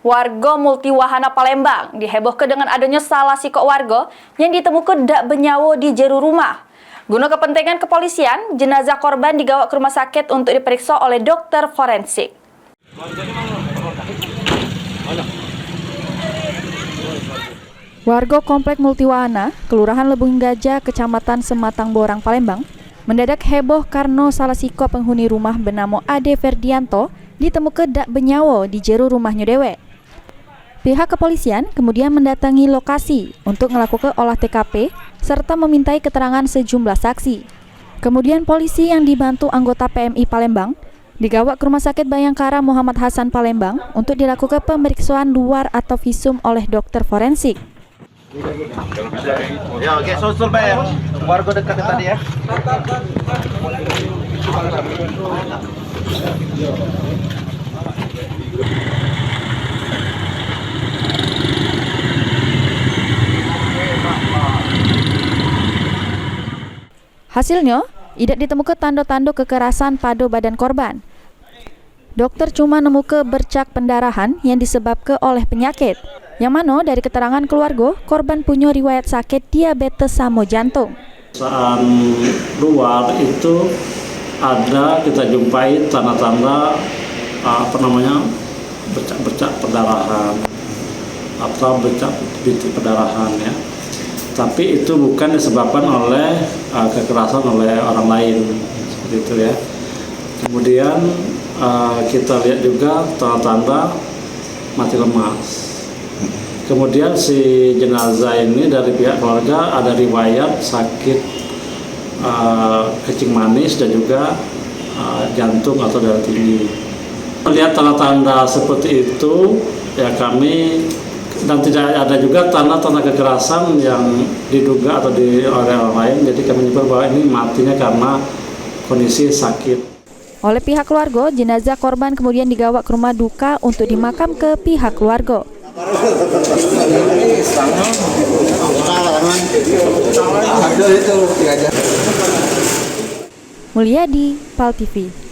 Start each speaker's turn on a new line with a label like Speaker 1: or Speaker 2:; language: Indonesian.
Speaker 1: Warga Multiwahana Palembang dihebohkan dengan adanya salah sikok warga yang ditemukan dak benyawa di jero rumah. Guna kepentingan kepolisian, jenazah korban dibawa ke rumah sakit untuk diperiksa oleh dokter forensik. Warga Komplek Multiwahana, Kelurahan Lebung Gajah, Kecamatan Sematang Borang, Palembang, mendadak heboh karena salah sikok penghuni rumah bernama Ade Ferdianto ditemukan dak benyawa di jero rumahnya dewek. Pihak kepolisian kemudian mendatangi lokasi untuk melakukan olah TKP serta memintai keterangan sejumlah saksi. Kemudian polisi yang dibantu anggota PMI Palembang dibawa ke Rumah Sakit Bayangkara Muhammad Hasan Palembang untuk dilakukan pemeriksaan luar atau visum oleh dokter forensik.
Speaker 2: Ya, oke, susul Pak. Warga dekat tadi ya.
Speaker 1: Hasilnya, tidak ditemukan tanda-tanda kekerasan pada badan korban. Dokter cuma nemukan bercak pendarahan yang disebabkan oleh penyakit, yang mana dari keterangan keluarga, korban punya riwayat sakit diabetes sama jantung.
Speaker 3: Saat luar itu ada kita jumpai tanda-tanda bercak pendarahan atau bercak bintik pendarahan ya. Tapi itu bukan disebabkan oleh kekerasan oleh orang lain seperti itu ya. Kemudian kita lihat juga tanda-tanda mati lemas. Kemudian si jenazah ini dari pihak keluarga ada riwayat sakit kencing manis dan juga jantung atau darah tinggi. Melihat tanda-tanda seperti itu ya kami, dan tidak ada juga tanda-tanda kekerasan yang diduga atau oleh orang lain, jadi kami menyebut bahwa ini matinya karena kondisi sakit.
Speaker 1: Oleh pihak keluarga, jenazah korban kemudian dibawa ke rumah duka untuk dimakam ke pihak keluarga. Mulyadi, PAL TV.